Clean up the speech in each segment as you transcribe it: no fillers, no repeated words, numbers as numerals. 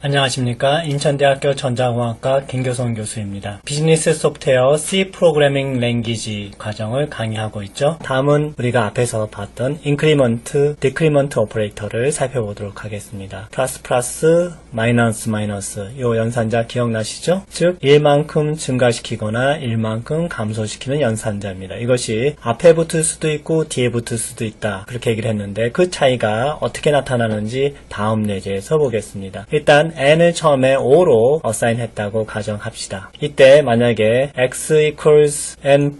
안녕하십니까. 인천대학교 전자공학과 김교성 교수입니다. 비즈니스 소프트웨어 C 프로그래밍 랭귀지 과정을 강의하고 있죠. 다음은 우리가 앞에서 봤던 인크리먼트, 디크리먼트 오퍼레이터를 살펴보도록 하겠습니다. 플러스, 마이너스, 이 연산자 기억나시죠? 즉 1만큼 증가시키거나 1만큼 감소시키는 연산자입니다. 이것이 앞에 붙을 수도 있고 뒤에 붙을 수도 있다. 그렇게 얘기를 했는데 그 차이가 어떻게 나타나는지 다음 예제에서 보겠습니다. 일단 n을 처음에 5로 어사인 했다고 가정합시다. 이때 만약에 x equals n++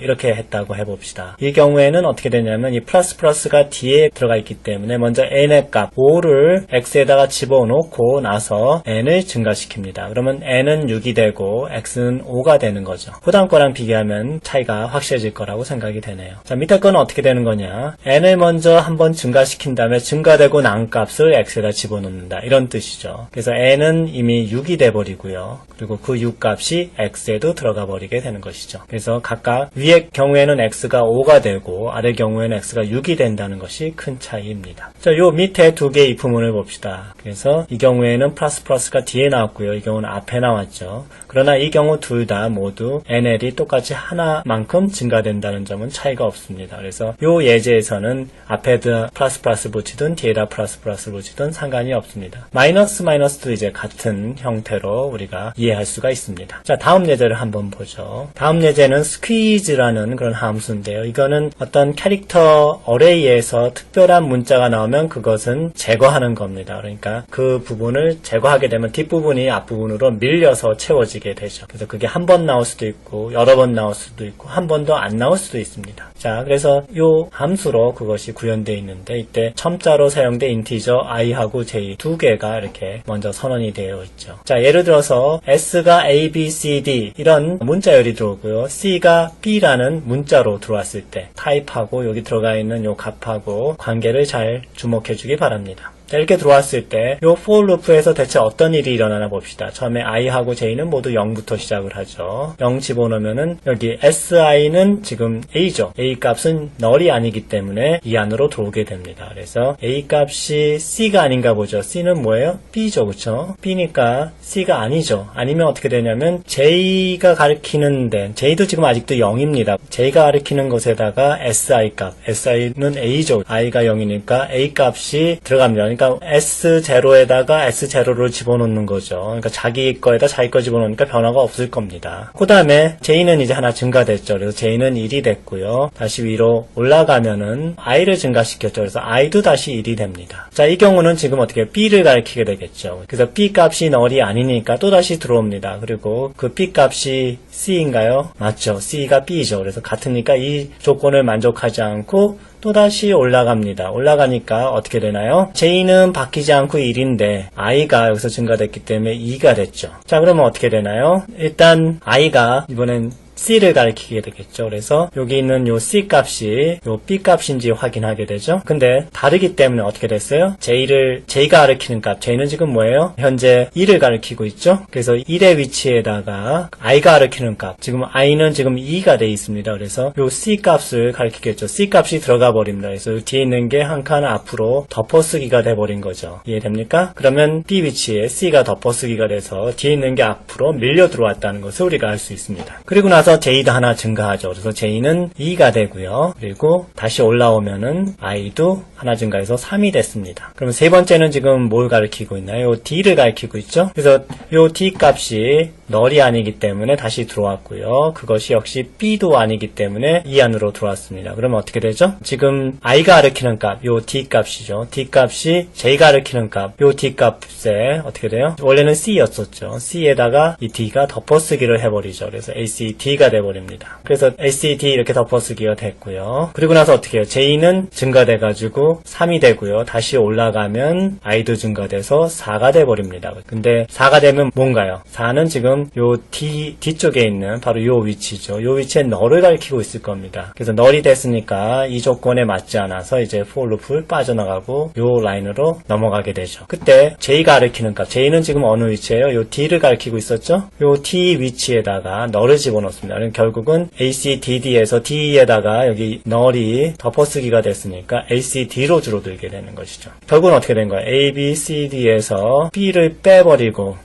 이렇게 했다고 해봅시다. 이 경우에는 어떻게 되냐면 이 플러스가 뒤에 들어가 있기 때문에 먼저 n의 값 5를 x에다가 집어넣고 나서 n을 증가시킵니다. 그러면 n은 6이 되고 x는 5가 되는 거죠. 그 다음 거랑 비교하면 차이가 확실해질 거라고 생각이 되네요. 자, 밑에 거는 어떻게 되는 거냐, n을 먼저 한번 증가시킨 다음에 증가되고 난 값을 x에다 집어넣는다, 이런 뜻이죠. 그래서 n은 이미 6이 돼버리고요. 그리고 그 6값이 x에도 들어가 버리게 되는 것이죠. 그래서 각각 위의 경우에는 x가 5가 되고 아래 경우에는 x가 6이 된다는 것이 큰 차이입니다. 자, 요 밑에 두 개의 if문을 봅시다. 그래서 이 경우에는 플러스가 뒤에 나왔고요. 이 경우는 앞에 나왔죠. 그러나 이 경우 둘 다 모두 nl이 똑같이 하나만큼 증가된다는 점은 차이가 없습니다. 그래서 요 예제에서는 앞에다 플러스 붙이든 뒤에다 플러스 붙이든 상관이 없습니다. 마이너스도 이제 같은 형태로 우리가 이해할 수가 있습니다. 자, 다음 예제를 한번 보죠. 다음 예제는 squeeze라는 그런 함수인데요. 이거는 어떤 캐릭터 어레이에서 특별한 문자가 나오면 그것은 제거하는 겁니다. 그러니까 그 부분을 제거하게 되면 뒷부분이 앞부분으로 밀려서 채워지게 되죠. 그래서 그게 한 번 나올 수도 있고 여러 번 나올 수도 있고 한 번도 안 나올 수도 있습니다. 자, 그래서 이 함수로 그것이 구현되어 있는데 이때 첨자로 사용된 인티저 i하고 j 두 개가 이렇게 먼저 선언이 되어 있죠. 자, 예를 들어서 s가 a, b, c, d 이런 문자열이 들어오고요. c가 b라는 문자로 들어왔을 때 타입하고 여기 들어가 있는 요 값하고 관계를 잘 주목해 주기 바랍니다. 자, 이렇게 들어왔을 때 이 for loop에서 대체 어떤 일이 일어나나 봅시다. 처음에 i하고 j는 모두 0부터 시작을 하죠. 0 집어넣으면은 여기 si는 지금 a죠. a 값은 null이 아니기 때문에 이 안으로 들어오게 됩니다. 그래서 a 값이 c가 아닌가 보죠. c는 뭐예요? b죠. 그쵸? b니까 c가 아니죠. 아니면 어떻게 되냐면 j가 가리키는 데 j도 지금 아직도 0입니다. j가 가리키는 것에다가 si 값, si는 a죠. i가 0이니까 a 값이 들어갑니다. 그러니까 S0에다가 S0를 집어넣는 거죠. 그러니까 자기 거에다 자기 거 집어넣으니까 변화가 없을 겁니다. 그 다음에 J는 이제 하나 증가됐죠. 그래서 J는 1이 됐고요. 다시 위로 올라가면은 I를 증가시켰죠. 그래서 I도 다시 1이 됩니다. 자, 이 경우는 지금 어떻게 B를 가리키게 되겠죠. 그래서 B 값이 null이 아니니까 또 다시 들어옵니다. 그리고 그 B 값이 C인가요? 맞죠. C가 B죠. 그래서 같으니까 이 조건을 만족하지 않고 또다시 올라갑니다. 올라가니까 어떻게 되나요? J는 바뀌지 않고 1인데 I가 여기서 증가됐기 때문에 2가 됐죠. 자, 그러면 어떻게 되나요? 일단 I가 이번엔 C를 가리키게 되겠죠. 그래서 여기 있는 요 C 값이 요 B 값인지 확인하게 되죠. 근데 다르기 때문에 어떻게 됐어요? J가 가리키는 값, J는 지금 뭐예요? 현재 1을 가리키고 있죠. 그래서 1의 위치에다가 I가 가리키는 값, 지금 I는 지금 2가 돼 있습니다. 그래서 요 C 값을 가리키겠죠. C 값이 들어가 버립니다. 그래서 뒤에 있는 게 한 칸 앞으로 덮어쓰기가 돼 버린 거죠. 이해됩니까? 그러면 B 위치에 C가 덮어쓰기가 돼서 뒤에 있는 게 앞으로 밀려 들어왔다는 것을 우리가 알 수 있습니다. 그리고 나서 J도 하나 증가하죠. 그래서 J는 2가 되고요. 그리고 다시 올라오면은 I도 하나 증가해서 3이 됐습니다. 그러면 세 번째는 지금 뭘 가리키고 있나요? 요 D를 가리키고 있죠. 그래서 요 D 값이 null이 아니기 때문에 다시 들어왔고요. 그것이 역시 B도 아니기 때문에 이 안으로 들어왔습니다. 그러면 어떻게 되죠? 지금 I가 가리키는 값, 요 D 값이죠. D 값이 J가 가리키는 값, 요 D 값에 어떻게 돼요? 원래는 C였었죠. C에다가 이 D가 덮어쓰기를 해버리죠. 그래서 ACD가 돼버립니다. 그래서 ACD 이렇게 덮어쓰기가 됐고요. 그리고 나서 어떻게 해요? J는 증가돼가지고 3이 되고요. 다시 올라가면 I도 증가돼서 4가 돼버립니다. 근데 4가 되면 뭔가요? 4는 지금 요 뒤쪽에 있는 바로 요 위치죠. 요 위치에 null을 가리키고 있을 겁니다. 그래서 null이 됐으니까 이 조건에 맞지 않아서 이제 for loop를 빠져나가고 요 라인으로 넘어가게 되죠. 그때 J가 가리키는 값, J는 지금 어느 위치예요? 요 D를 가리키고 있었죠? 요 D 위치에다가 null을 집어넣습니다. 그럼 결국은 ACDD에서 D에다가 여기 null이 덮어쓰기가 됐으니까 ACD D로 줄어들게 되는 것이죠. 결국은 어떻게 된 거예요? A, B, C, D에서 B를 빼버리고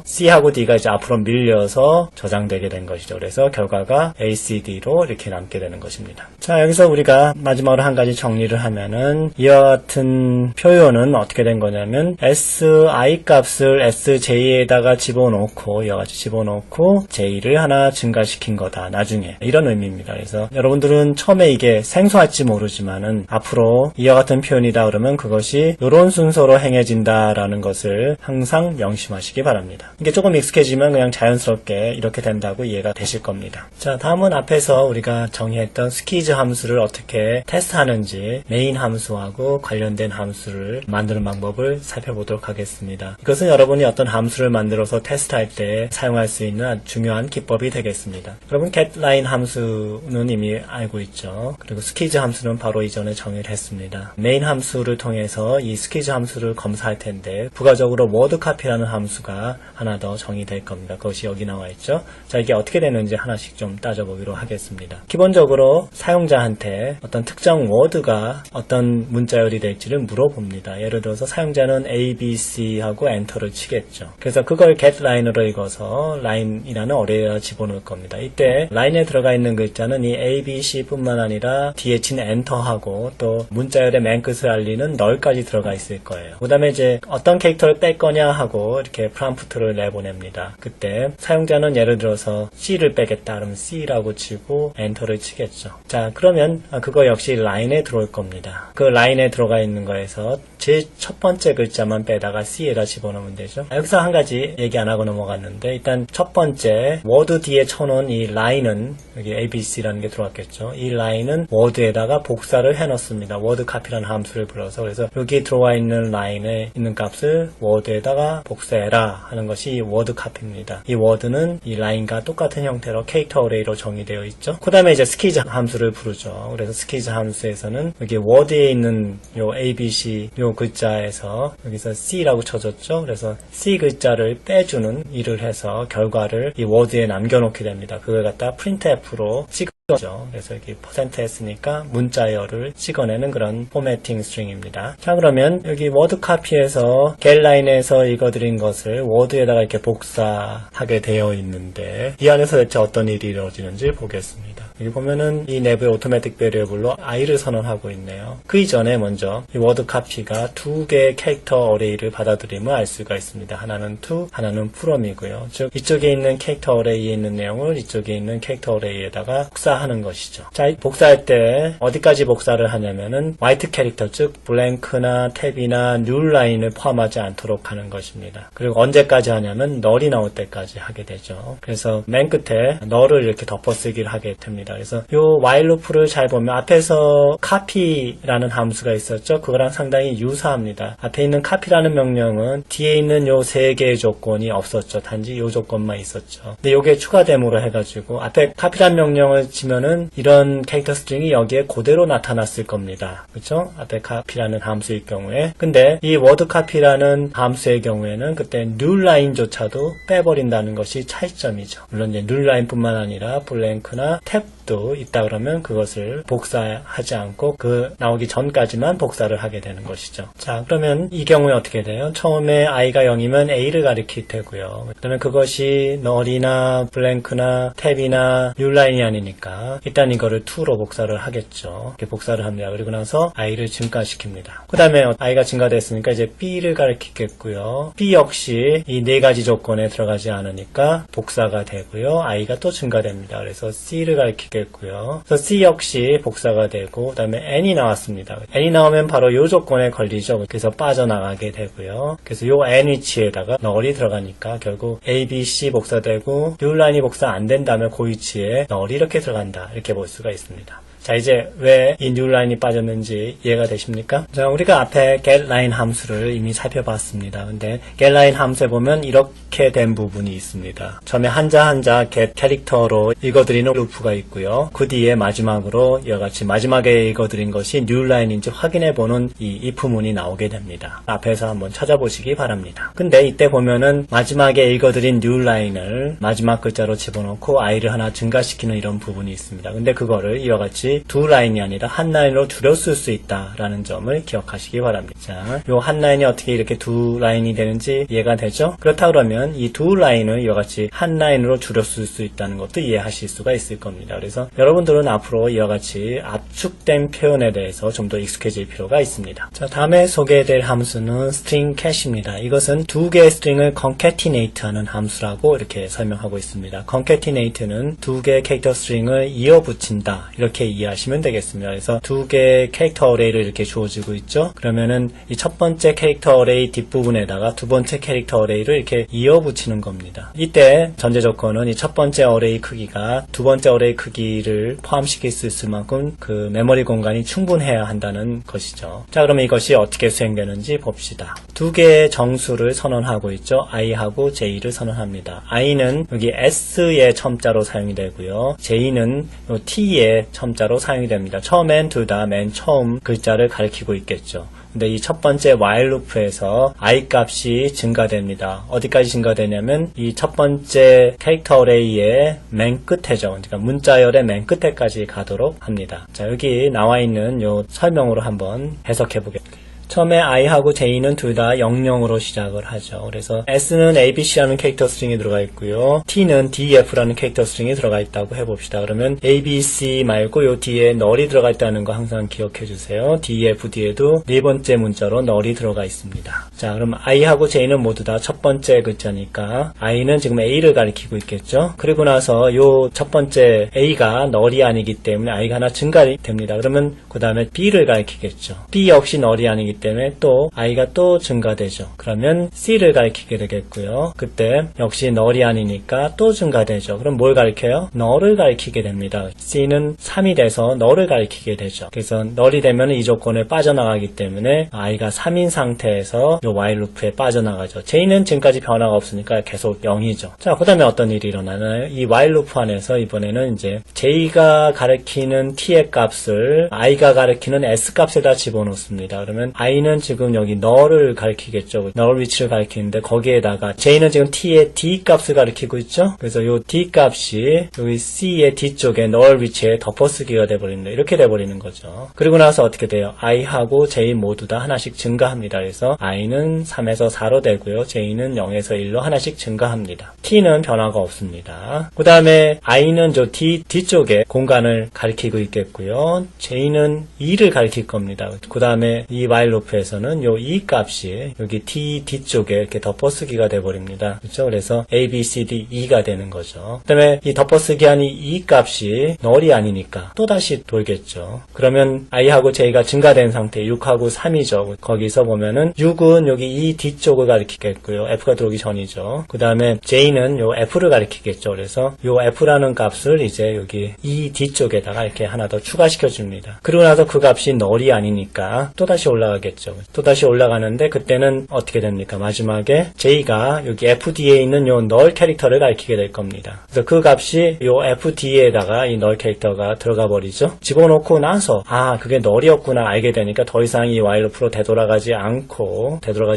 C하고 D가 이제 앞으로 밀려서 저장되게 된 것이죠. 그래서 결과가 A, C, D로 이렇게 남게 되는 것입니다. 자, 여기서 우리가 마지막으로 한 가지 정리를 하면은 이와 같은 표현은 어떻게 된 거냐면 SI 값을 SJ에다가 집어넣고 이와 같이 집어넣고 J를 하나 증가시킨 거다. 나중에 이런 의미입니다. 그래서 여러분들은 처음에 이게 생소할지 모르지만은 앞으로 이와 같은 표현이다 그러면 그것이 이런 순서로 행해진다라는 것을 항상 명심하시기 바랍니다. 이게 조금 익숙해지면 그냥 자연스럽게 이렇게 된다고 이해가 되실 겁니다. 자, 다음은 앞에서 우리가 정의했던 스키즈 함수를 어떻게 테스트하는지 메인 함수하고 관련된 함수를 만드는 방법을 살펴보도록 하겠습니다. 이것은 여러분이 어떤 함수를 만들어서 테스트할 때 사용할 수 있는 아주 중요한 기법이 되겠습니다. 여러분 getLine 함수는 이미 알고 있죠. 그리고 스키즈 함수는 바로 이전에 정의를 했습니다. 메인 함수를 통해서 이 스키즈 함수를 검사할 텐데 부가적으로 wordCopy라는 함수가 하나 더 정의될 겁니다. 그것이 여기 나와 있죠. 자, 이게 어떻게 되는지 하나씩 좀 따져보기로 하겠습니다. 기본적으로 사용자한테 어떤 특정 워드가 어떤 문자열이 될지를 물어봅니다. 예를 들어서 사용자는 A, B, C 하고 엔터를 치겠죠. 그래서 그걸 getLine으로 읽어서 line이라는 어레이에 집어넣을 겁니다. 이때 line에 들어가 있는 글자는 이 A, B, C 뿐만 아니라 뒤에 친 엔터하고 또 문자열의 맨 끝을 알리는 null까지 들어가 있을 거예요. 그 다음에 이제 어떤 캐릭터를 뺄 거냐 하고 이렇게 프롬프트를 내보냅니다. 그때 사용자는 예를 들어서 C를 빼겠다 그러면 C라고 치고 엔터를 치겠죠. 자, 그러면 그거 역시 라인에 들어올 겁니다. 그 라인에 들어가 있는 거에서 제일 첫 번째 글자만 빼다가 C에다 집어넣으면 되죠. 여기서 한 가지 얘기 안 하고 넘어갔는데 일단 첫 번째 워드 뒤에 쳐놓은 이 라인은 여기 ABC라는 게 들어왔겠죠. 이 라인은 워드에다가 복사를 해놓습니다. wordCopy라는 함수를 불러서 그래서 여기 들어와 있는 라인에 있는 값을 워드에다가 복사해라 하는 것이 wordCopy입니다. 이 워드는 이 라인과 똑같은 형태로 캐릭터 어레이로 정의되어 있죠. 그 다음에 이제 스키즈 함수를 부르죠. 그래서 스키즈 함수에서는 여기 워드에 있는 요 ABC 요 글자에서 여기서 C라고 쳐줬죠. 그래서 C 글자를 빼주는 일을 해서 결과를 이 워드에 남겨놓게 됩니다. 그걸 갖다 printf로 찍어죠. 그래서 여기 %했으니까 문자열을 찍어내는 그런 포매팅 스트링입니다. 자, 그러면 여기 wordCopy에서 getLine에서 읽어드린 것을 워드에다가 이렇게 복사하게 되어 있는데 이 안에서 대체 어떤 일이 이루어지는지 보겠습니다. 여기 보면은 이 내부의 automatic variable로 i를 선언하고 있네요. 그 이전에 먼저 이 wordCopy가 두 개의 캐릭터 어레이를 받아들임을 알 수가 있습니다. 하나는 to, 하나는 from이고요. 즉 이쪽에 있는 캐릭터 어레이에 있는 내용을 이쪽에 있는 캐릭터 어레이에다가 복사하는 것이죠. 자, 복사할 때 어디까지 복사를 하냐면은 white 캐릭터, 즉 blank나 tab이나 newline을 포함하지 않도록 하는 것입니다. 그리고 언제까지 하냐면 null이 나올 때까지 하게 되죠. 그래서 맨 끝에 null을 이렇게 덮어쓰기를 하게 됩니다. 그래서 이 while loop를 잘 보면 앞에서 copy라는 함수가 있었죠. 그거랑 상당히 유사합니다. 앞에 있는 copy라는 명령은 뒤에 있는 요 세 개의 조건이 없었죠. 단지 요 조건만 있었죠. 근데 요게 추가됨으로 해가지고 앞에 copy라는 명령을 치면은 이런 캐릭터 스트링이 여기에 그대로 나타났을 겁니다. 그렇죠? 앞에 copy라는 함수일 경우에. 근데 이 wordCopy라는 함수의 경우에는 그때 newline조차도 빼버린다는 것이 차이점이죠. 물론 이제 newline뿐만 아니라 blank나 탭도 있다 그러면 그것을 복사하지 않고 그 나오기 전까지만 복사를 하게 되는 것이죠. 자, 그러면 이 경우에 어떻게 돼요? 처음에 i가 0이면 a를 가리킬 테고요. 그러면 그것이 null이나 blank나 탭이나 newline이 아니니까 일단 이거를 to로 복사를 하겠죠. 이렇게 복사를 합니다. 그리고 나서 i를 증가시킵니다. 그 다음에 i가 증가됐으니까 이제 b를 가리키겠고요. b 역시 이 네 가지 조건에 들어가지 않으니까 복사가 되고요. i가 또 증가됩니다. 그래서 c를 가리키겠고요. 그래서 c 역시 복사가 되고 그 다음에 n이 나왔습니다. n이 나오면 바로 이 조건에 걸리죠. 그래서 빠져나가게 되고요. 그래서 이 n 위치에다가 null이 들어가니까 결국 a, b, c 복사되고 newline이 복사 안 된다면 그 위치에 null이 이렇게 들어간다. 이렇게 볼 수가 있습니다. 자, 이제 왜 이 newline이 빠졌는지 이해가 되십니까? 자, 우리가 앞에 getLine 함수를 이미 살펴봤습니다. 근데 getLine 함수에 보면 이렇게 된 부분이 있습니다. 처음에 한자 한자 get 캐릭터로 읽어드리는 루프가 있고요. 그 뒤에 마지막으로 이와 같이 마지막에 읽어드린 것이 newline인지 확인해보는 이 if문이 나오게 됩니다. 앞에서 한번 찾아보시기 바랍니다. 근데 이때 보면은 마지막에 읽어드린 newline을 마지막 글자로 집어넣고 i를 하나 증가시키는 이런 부분이 있습니다. 근데 그거를 이와 같이 것이 두 라인이 아니라 한 라인으로 줄였을 수 있다라는 점을 기억하시기 바랍니다. 자, 요 한 라인이 어떻게 이렇게 두 라인이 되는지 이해가 되죠? 그렇다 그러면 이 두 라인을 이와 같이 한 라인으로 줄였을 수 있다는 것도 이해하실 수가 있을 겁니다. 그래서 여러분들은 앞으로 이와 같이 압축된 표현에 대해서 좀 더 익숙해질 필요가 있습니다. 자, 다음에 소개해드릴 함수는 string cat입니다. 이것은 두 개의 스트링을 concatenate 하는 함수라고 이렇게 설명하고 있습니다. concatenate는 두 개의 캐릭터 스트링을 이어붙인다, 이렇게 이해하시면 되겠습니다. 그래서 두 개의 캐릭터 어레이를 이렇게 주어지고 있죠. 그러면은 이 첫 번째 캐릭터 어레이 뒷부분에다가 두 번째 캐릭터 어레이를 이렇게 이어붙이는 겁니다. 이때 전제 조건은 이 첫 번째 어레이 크기가 두 번째 어레이 크기를 포함시킬 수 있을 만큼 그 메모리 공간이 충분해야 한다는 것이죠. 자, 그러면 이것이 어떻게 수행되는지 봅시다. 두 개의 정수를 선언하고 있죠. i하고 j를 선언합니다. i는 여기 s의 첨자로 사용이 되고요. j는 t의 첨자로 사용이 됩니다. 처음엔 둘 다 맨 처음 글자를 가리키고 있겠죠. 근데 이 첫 번째 while loop에서 i 값이 증가됩니다. 어디까지 증가되냐면 이 첫 번째 캐릭터 어레이의 맨 끝에죠. 그러니까 문자열의 맨 끝에까지 가도록 합니다. 자, 여기 나와 있는 요 설명으로 한번 해석해 보겠습니다. 처음에 i하고 j는 둘 다 00으로 시작을 하죠. 그래서 s는 abc라는 캐릭터 스트링이 들어가 있고요. t는 df라는 캐릭터 스트링이 들어가 있다고 해봅시다. 그러면 abc 말고 요 뒤에 null이 들어가 있다는 거 항상 기억해 주세요. df 뒤에도 네 번째 문자로 null이 들어가 있습니다. 자, 그럼 i하고 j는 모두 다 첫 번째 글자니까 i는 지금 a를 가리키고 있겠죠. 그리고 나서 요 첫 번째 a가 null이 아니기 때문에 i가 하나 증가됩니다. 그러면 그 다음에 b를 가리키겠죠. b 역시 null이 아니기 때문에 또 i가 또 증가되죠. 그러면 c를 가리키게 되겠고요. 그때 역시 null이 아니니까 또 증가되죠. 그럼 뭘 가리켜요? null을 가리키게 됩니다. c는 3이 돼서 null을 가리키게 되죠. 그래서 null이 되면 이 조건에 빠져나가기 때문에 i가 3인 상태에서 이 while loop에 빠져나가죠. j는 지금까지 변화가 없으니까 계속 0이죠. 자, 그 다음에 어떤 일이 일어나나요? 이 while loop 안에서 이번에는 이제 j가 가리키는 t의 값을 i가 가리키는 s 값에다 집어넣습니다. 그러면 i는 지금 여기 null을 가리키겠죠. null 위치를 가리키는데 거기에다가 j는 지금 t의 d 값을 가리키고 있죠. 그래서 요 d 값이 여기 c의 뒤쪽에 null 위치에 덮어쓰기가 돼버립니다. 이렇게 돼버리는 거죠. 그리고 나서 어떻게 돼요? i하고 j 모두 다 하나씩 증가합니다. 그래서 i는 3에서 4로 되고요. j는 0에서 1로 하나씩 증가합니다. t는 변화가 없습니다. 그 다음에 i는 저 d 뒤쪽에 공간을 가리키고 있겠고요. j는 2를 가리킬 겁니다. 그 다음에 이 while loop에서는 요 e 값이 여기 t 뒤쪽에 이렇게 덮어쓰기가 돼버립니다. 그렇죠? 그래서 a, b, c, d, e가 되는 거죠. 그 다음에 이 덮어쓰기 한 이 e 값이 null이 아니니까 또다시 돌겠죠. 그러면 i하고 j가 증가된 상태 6하고 3이죠. 거기서 보면은 6은 여기 e 뒤쪽을 가리키겠고요. f가 들어오기 전이죠. 그 다음에 j는 요 f를 가리키겠죠. 그래서 요 f라는 값을 이제 여기 e 뒤쪽에다가 이렇게 하나 더 추가시켜 줍니다. 그리고 나서 그 값이 null이 아니니까 또다시 올라가겠죠. 또다시 올라가는데 그때는 어떻게 됩니까? 마지막에 j가 여기 fd에 있는 요 null 캐릭터를 가리키게 될 겁니다. 그래서 그 값이 요 fd에다가 이 null 캐릭터가 들어가 버리죠. 집어넣고 나서 그게 null이었구나 알게 되니까 더 이상 이 while loop로 되돌아가지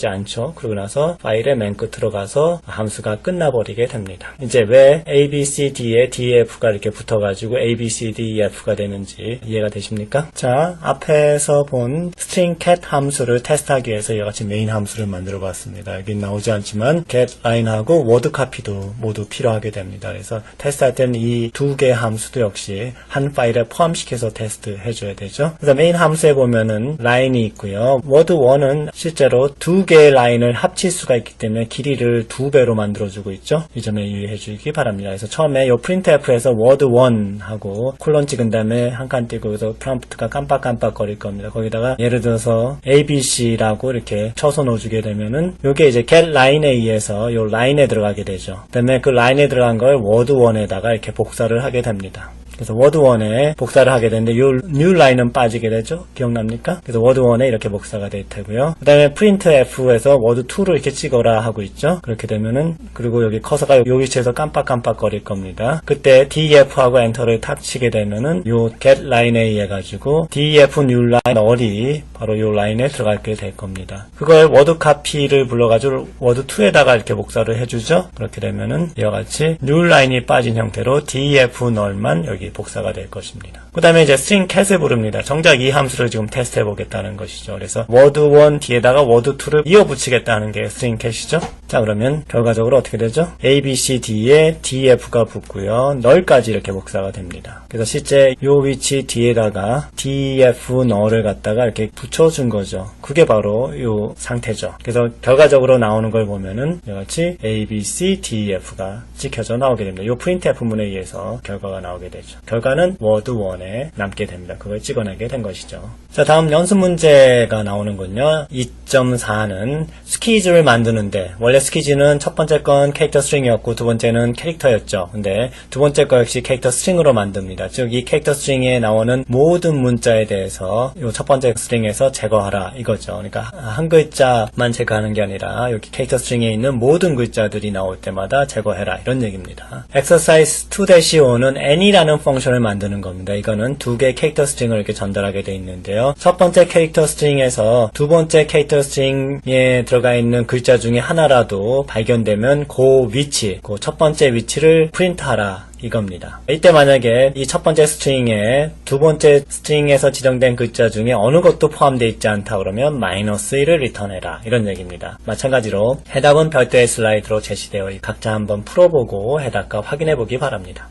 않죠. 그러고 나서 파일의 맨 끝으로 가서 함수가 끝나버리게 됩니다. 이제 왜 a, b, c, d에 df가 이렇게 붙어가지고 a, b, c, d, f가 되는지 이해가 되십니까? 자, 앞에서 본 string cat 함수를 테스트하기 위해서 이와 같이 메인 함수를 만들어 봤습니다. 여기 나오지 않지만 getLine하고 word copy도 모두 필요하게 됩니다. 그래서 테스트할 때는 이 두 개의 함수도 역시 한 파일에 포함시켜서 테스트 해줘야 되죠. 그래서 메인 함수에 보면은 라인이 있고요. word1은 실제로 두 개의 라인을 합칠 수가 있기 때문에 길이를 2배로 만들어주고 있죠. 이 점에 유의해 주시기 바랍니다. 그래서 처음에 이 printf에서 word1 하고 콜론 찍은 다음에 한 칸 띄고 그래서 프롬프트가 깜빡깜빡 거릴 겁니다. 거기다가 예를 들어서 ABC라고 이렇게 쳐서 넣어주게 되면은 요게 이제 getLine에 의해서 요 라인에 들어가게 되죠. 그 다음에 그 라인에 들어간 걸 word1에다가 이렇게 복사를 하게 됩니다. 그래서 word1에 복사를 하게 되는데 요 new line은 빠지게 되죠. 기억납니까? 그래서 word1에 이렇게 복사가 될 테고요. 그 다음에 printf에서 word2를 이렇게 찍어라 하고 있죠. 그렇게 되면은 그리고 여기 커서가 요 위치에서 깜빡깜빡 거릴 겁니다. 그때 def하고 엔터를 탁 치게 되면은 요 getLine에 의해 가지고 def new line null이 바로 요 라인에 들어가게 될 겁니다. 그걸 word copy를 불러가지고 word2에다가 이렇게 복사를 해주죠. 그렇게 되면은 이와 같이 new line이 빠진 형태로 def null만 여기 복사가 될 것입니다. 그 다음에 이제 string cat을 부릅니다. 정작 이 함수를 지금 테스트 해보겠다는 것이죠. 그래서 word1 뒤에다가 word2를 이어붙이겠다는 게 string cat이죠. 자, 그러면 결과적으로 어떻게 되죠? a, b, c, d에 df가 붙고요. 널까지 이렇게 복사가 됩니다. 그래서 실제 요 위치 뒤에다가 df 널을 갖다가 이렇게 붙여준 거죠. 그게 바로 요 상태죠. 그래서 결과적으로 나오는 걸 보면은 이같이 a, b, c, d, f가 찍혀져 나오게 됩니다. 요 printf문에 의해서 결과가 나오게 되죠. 결과는 word1에 남게 됩니다. 그걸 찍어내게 된 것이죠. 자, 다음 연습 문제가 나오는군요. 2.4는 스키즈를 만드는데, 원래 스키즈는 첫 번째 건 캐릭터 스트링이었고 두 번째는 캐릭터였죠. 근데 두 번째 거 역시 캐릭터 스트링으로 만듭니다. 즉 이 캐릭터 스트링에 나오는 모든 문자에 대해서 이 첫 번째 스트링에서 제거하라 이거죠. 그러니까 한 글자만 제거하는 게 아니라 여기 캐릭터 스트링에 있는 모든 글자들이 나올 때마다 제거해라 이런 얘기입니다. Exercise 2-5는 any라는 펑션을 만드는 겁니다. 이거는 두 개의 캐릭터 스트링을 이렇게 전달하게 돼 있는데요. 첫 번째 캐릭터 스트링에서 두 번째 캐릭터 스트링에 들어가 있는 글자 중에 하나라도 발견되면 그 위치, 그 첫 번째 위치를 프린트하라 이겁니다. 이때 만약에 이 첫 번째 스트링에 두 번째 스트링에서 지정된 글자 중에 어느 것도 포함되어 있지 않다 그러면 -1을 리턴해라 이런 얘기입니다. 마찬가지로 해답은 별도의 슬라이드로 제시되어 각자 한번 풀어보고 해답과 확인해 보기 바랍니다.